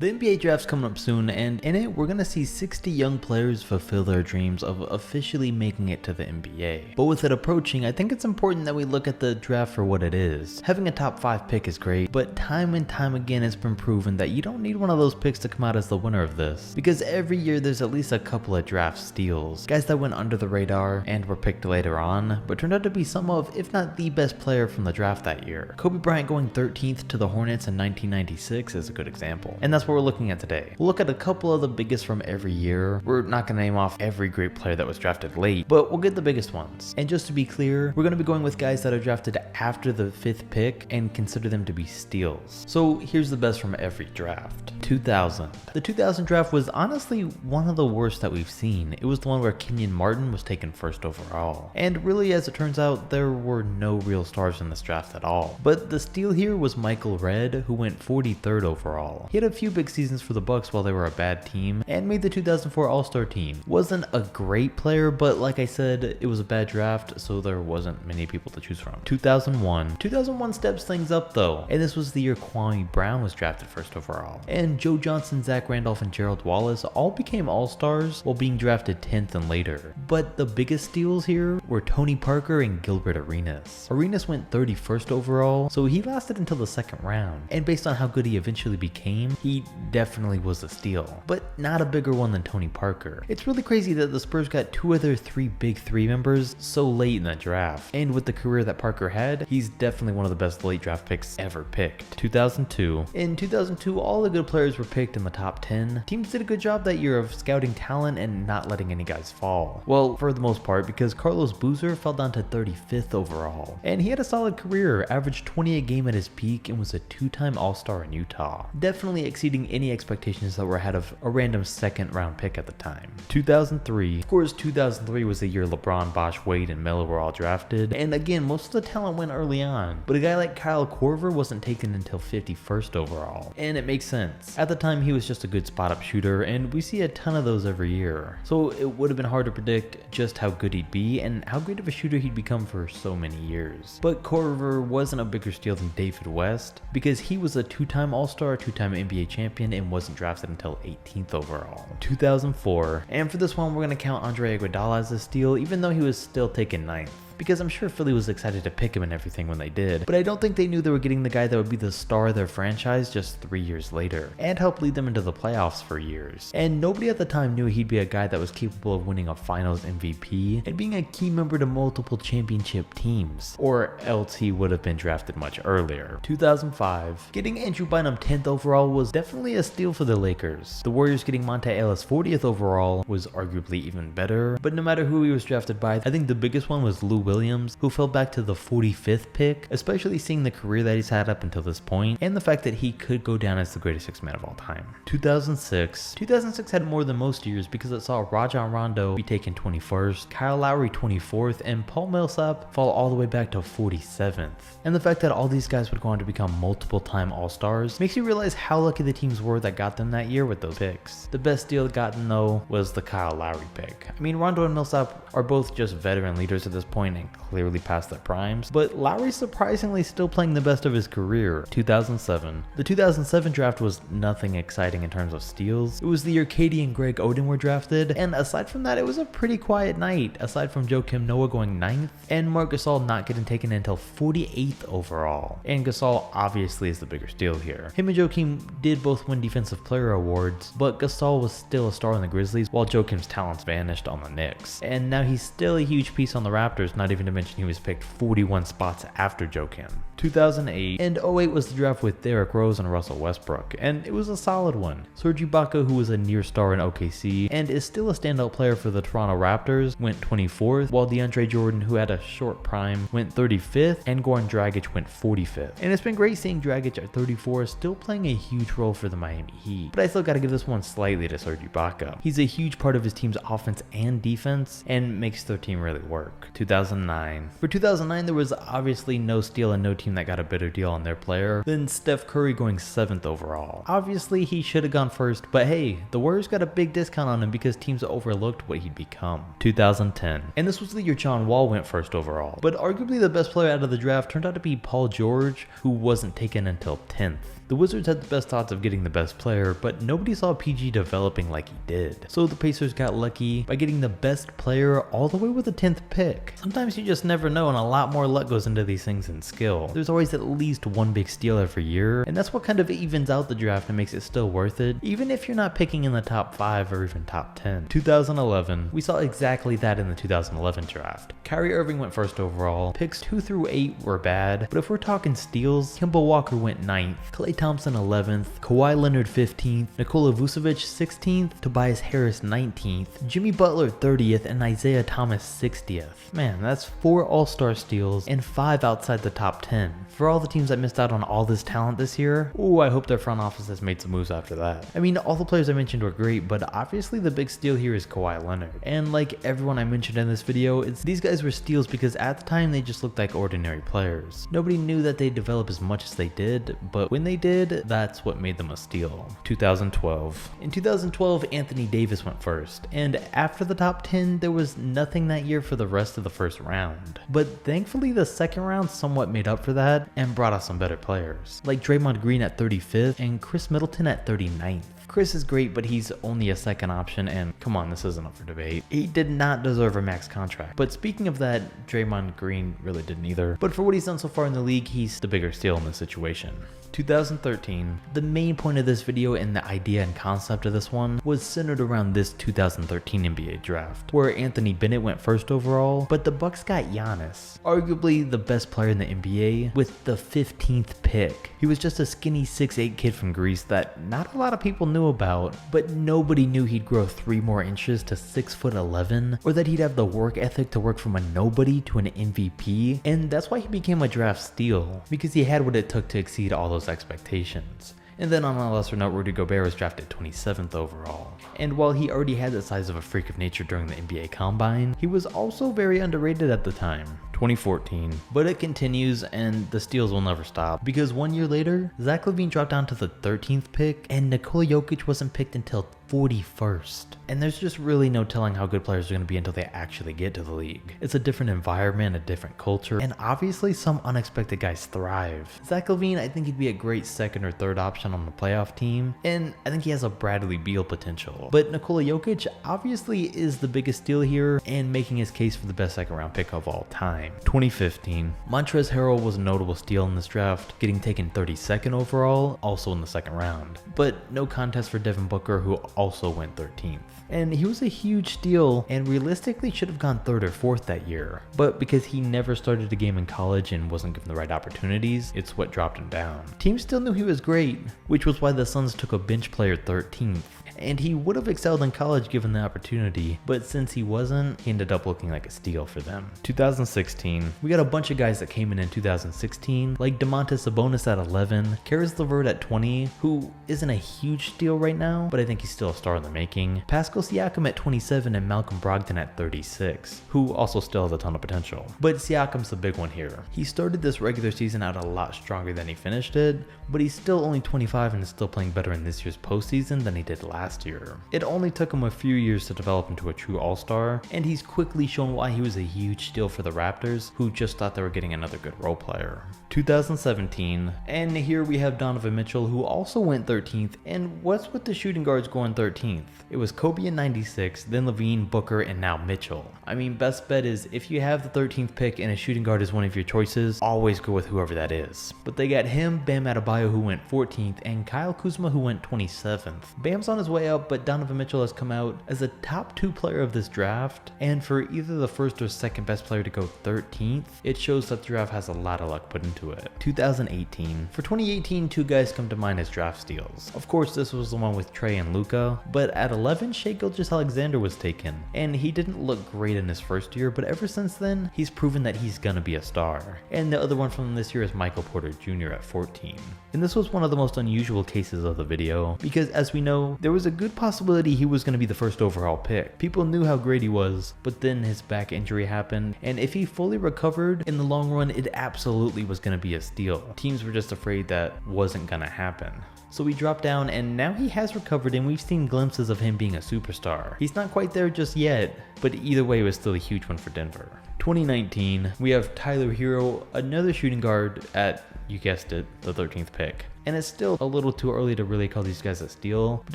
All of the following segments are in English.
The NBA draft's coming up soon, and in it, we're gonna see 60 young players fulfill their dreams of officially making it to the NBA. But with it approaching, I think it's important that we look at the draft for what it is. Having a top 5 pick is great, but time and time again it's been proven that you don't need one of those picks to come out as the winner of this. Because every year there's at least a couple of draft steals. Guys that went under the radar and were picked later on, but turned out to be some of, if not the best player from the draft that year. Kobe Bryant going 13th to the Hornets in 1996 is a good example. And that's what we're looking at today. We'll look at a couple of the biggest from every year. We're not going to name off every great player that was drafted late, but we'll get the biggest ones. And just to be clear, we're going to be going with guys that are drafted after the 5th pick and consider them to be steals. So here's the best from every draft. 2000. The 2000 draft was honestly one of the worst that we've seen. It was the one where Kenyon Martin was taken first overall. And really, as it turns out, there were no real stars in this draft at all. But the steal here was Michael Redd, who went 43rd overall. He had a few big seasons for the Bucks while they were a bad team and made the 2004 All-Star team. Wasn't a great player, but like I said, it was a bad draft, so there wasn't many people to choose from. 2001. 2001 steps things up though, and this was the year Kwame Brown was drafted first overall. And Joe Johnson, Zach Randolph, and Gerald Wallace all became All-Stars while being drafted 10th and later. But the biggest steals here were Tony Parker and Gilbert Arenas. Arenas went 31st overall, so he lasted until the 2nd round. And based on how good he eventually became, he definitely was a steal, but not a bigger one than Tony Parker. It's really crazy that the Spurs got 2 other 3 big 3 members so late in the draft, and with the career that Parker had, he's definitely one of the best late draft picks ever picked. 2002. In 2002, all the good players were picked in the top 10. Teams did a good job that year of scouting talent and not letting any guys fall. Well, for the most part, because Carlos Boozer fell down to 35th overall, and he had a solid career, averaged 20 a game at his peak, and was a 2-time All-Star in Utah. Definitely exceeding any expectations that were ahead of a random 2nd round pick at the time. 2003. Of course, 2003 was the year LeBron, Bosh, Wade, and Melo were all drafted, and again, most of the talent went early on, but a guy like Kyle Korver wasn't taken until 51st overall, and it makes sense. At the time, he was just a good spot-up shooter, and we see a ton of those every year, so it would have been hard to predict just how good he'd be and how great of a shooter he'd become for so many years. But Korver wasn't a bigger steal than David West, because he was a 2-time All-Star, 2-time NBA champion, and wasn't drafted until 18th overall. 2004, and for this one we're going to count Andre Iguodala as a steal, even though he was still taken 9th. Because I'm sure Philly was excited to pick him and everything when they did, but I don't think they knew they were getting the guy that would be the star of their franchise just 3 years later, and help lead them into the playoffs for years. And nobody at the time knew he'd be a guy that was capable of winning a finals MVP and being a key member to multiple championship teams, or else he would have been drafted much earlier. 2005. Getting Andrew Bynum 10th overall was definitely a steal for the Lakers. The Warriors getting Monta Ellis 40th overall was arguably even better, but no matter who he was drafted by, I think the biggest one was Lou Williams, who fell back to the 45th pick, especially seeing the career that he's had up until this point, and the fact that he could go down as the greatest 6 man of all time. 2006. 2006 had more than most years because it saw Rajon Rondo be taken 21st, Kyle Lowry 24th, and Paul Millsap fall all the way back to 47th. And the fact that all these guys would go on to become multiple-time All-Stars makes you realize how lucky the teams were that got them that year with those picks. The best deal gotten though was the Kyle Lowry pick. I mean, Rondo and Millsap are both just veteran leaders at this point and clearly past their primes, but Lowry's surprisingly still playing the best of his career. 2007. The 2007 draft was nothing exciting in terms of steals. It was the year Katie and Greg Oden were drafted, and aside from that, it was a pretty quiet night, aside from Joakim Noah going 9th, and Marc Gasol not getting taken until 48th overall. And Gasol obviously is the bigger steal here. Him and Joakim did both win Defensive Player awards, but Gasol was still a star in the Grizzlies while Joakim's talents vanished on the Knicks. And now he's still a huge piece on the Raptors, not even to mention he was picked 41 spots after Joakim. 2008, and 08 was the draft with Derrick Rose and Russell Westbrook, and it was a solid one. Serge Ibaka, who was a near star in OKC and is still a standout player for the Toronto Raptors, went 24th, while DeAndre Jordan, who had a short prime, went 35th, and Goran Dragic went 45th. And it's been great seeing Dragic at 34 still playing a huge role for the Miami Heat, but I still gotta give this one slightly to Serge Ibaka. He's a huge part of his team's offense and defense, and makes their team really work. 2009. For 2009, there was obviously no steal and no team that got a better deal on their player than Steph Curry going 7th overall. Obviously, he should have gone first, but hey, the Warriors got a big discount on him because teams overlooked what he'd become. 2010. And this was the year John Wall went 1st overall, but arguably the best player out of the draft turned out to be Paul George, who wasn't taken until 10th. The Wizards had the best odds of getting the best player, but nobody saw PG developing like he did. So the Pacers got lucky by getting the best player all the way with the 10th pick. Sometimes you just never know, and a lot more luck goes into these things than skill. There's always at least one big steal every year, and that's what kind of evens out the draft and makes it still worth it, even if you're not picking in the top 5 or even top 10. 2011, we saw exactly that in the 2011 draft. Kyrie Irving went first overall, picks 2 through 8 were bad, but if we're talking steals, Kemba Walker went 9th, Klay Thompson 11th, Kawhi Leonard 15th, Nikola Vucevic 16th, Tobias Harris 19th, Jimmy Butler 30th, and Isaiah Thomas 60th. Man, that's 4 all-star steals and 5 outside the top 10. For all the teams that missed out on all this talent this year, ooh, I hope their front office has made some moves after that. I mean, all the players I mentioned were great, but obviously the big steal here is Kawhi Leonard. And like everyone I mentioned in this video, these guys were steals because at the time they just looked like ordinary players. Nobody knew that they'd develop as much as they did, but when they did, that's what made them a steal. 2012. In 2012, Anthony Davis went first, and after the top 10, there was nothing that year for the rest of the first round. But thankfully, the second round somewhat made up for that and brought us some better players, like Draymond Green at 35th and Chris Middleton at 39th. Chris is great, but he's only a second option, and come on, this isn't up for debate. He did not deserve a max contract. But speaking of that, Draymond Green really didn't either. But for what he's done so far in the league, he's the bigger steal in this situation. 2013. The main point of this video and the idea and concept of this one was centered around this 2013 NBA draft, where Anthony Bennett went first overall, but the Bucks got Giannis, arguably the best player in the NBA, with the 15th pick. He was just a skinny 6'8" kid from Greece that not a lot of people knew about, but nobody knew he'd grow 3 more inches to 6'11", or that he'd have the work ethic to work from a nobody to an MVP, and that's why he became a draft steal, because he had what it took to exceed all those expectations. And then on a lesser note, Rudy Gobert was drafted 27th overall. And while he already had the size of a freak of nature during the NBA Combine, he was also very underrated at the time. 2014. But it continues, and the steals will never stop, because 1 year later, Zach LaVine dropped down to the 13th pick, and Nikola Jokic wasn't picked until 41st. And there's just really no telling how good players are going to be until they actually get to the league. It's a different environment, a different culture, and obviously some unexpected guys thrive. Zach LaVine, I think he'd be a great second or third option on the playoff team, and I think he has a Bradley Beal potential. But Nikola Jokic obviously is the biggest steal here, and making his case for the best second round pick of all time. 2015. Montrezl Harrell was a notable steal in this draft, getting taken 32nd overall, also in the second round. But no contest for Devin Booker, who also went 13th. And he was a huge steal and realistically should have gone 3rd or 4th that year. But because he never started a game in college and wasn't given the right opportunities, it's what dropped him down. Teams still knew he was great, which was why the Suns took a bench player 13th. And he would have excelled in college given the opportunity, but since he wasn't, he ended up looking like a steal for them. 2016, we got a bunch of guys that came in 2016, like Domantas Sabonis at 11, Caris LeVert at 20, who isn't a huge steal right now, but I think he's still a star in the making, Pascal Siakam at 27, and Malcolm Brogdon at 36, who also still has a ton of potential. But Siakam's the big one here. He started this regular season out a lot stronger than he finished it, but he's still only 25 and is still playing better in this year's postseason than he did last year. It only took him a few years to develop into a true all-star, and he's quickly shown why he was a huge steal for the Raptors, who just thought they were getting another good role player. 2017, and here we have Donovan Mitchell, who also went 13th, and what's with the shooting guards going 13th? It was Kobe in 96, then LaVine, Booker, and now Mitchell. I mean, best bet is if you have the 13th pick and a shooting guard is one of your choices, always go with whoever that is. But they got him, Bam Adebayo, who went 14th, and Kyle Kuzma, who went 27th. Bam's on his way up, but Donovan Mitchell has come out as a top 2 player of this draft, and for either the first or second best player to go 13th, it shows that the draft has a lot of luck put into it. 2018. For 2018, 2 guys come to mind as draft steals. Of course, this was the one with Trey and Luka, but at 11, Shai Gilgeous-Alexander was taken, and he didn't look great in his first year, but ever since then, he's proven that he's gonna be a star. And the other one from this year is Michael Porter Jr. at 14. And this was one of the most unusual cases of the video, because as we know, there was a good possibility he was gonna be the first overall pick. People knew how great he was, but then his back injury happened, and if he fully recovered, in the long run, it absolutely was gonna be a steal. Teams were just afraid that wasn't gonna happen. So he dropped down, and now he has recovered, and we've seen glimpses of him being a superstar. He's not quite there just yet, but either way it was still a huge one for Denver. 2019, we have Tyler Hero, another shooting guard at, you guessed it, the 13th pick. and it's still a little too early to really call these guys a steal, but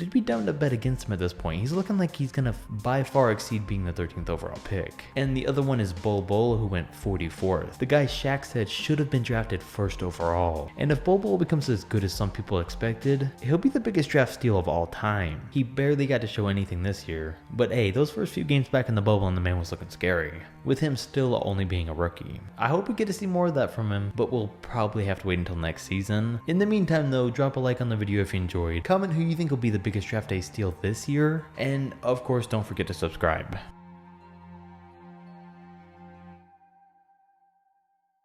it'd be down to bet against him at this point. He's looking like he's gonna by far exceed being the 13th overall pick. And the other one is Bol Bol, who went 44th. The guy Shaq said should have been drafted first overall. And if Bol Bol becomes as good as some people expected, he'll be the biggest draft steal of all time. He barely got to show anything this year, but hey, those first few games back in the bubble and the man was looking scary, with him still only being a rookie. I hope we get to see more of that from him, but we'll probably have to wait until next season. In the meantime though, drop a like on the video if you enjoyed, comment who you think will be the biggest draft day steal this year, and of course don't forget to subscribe.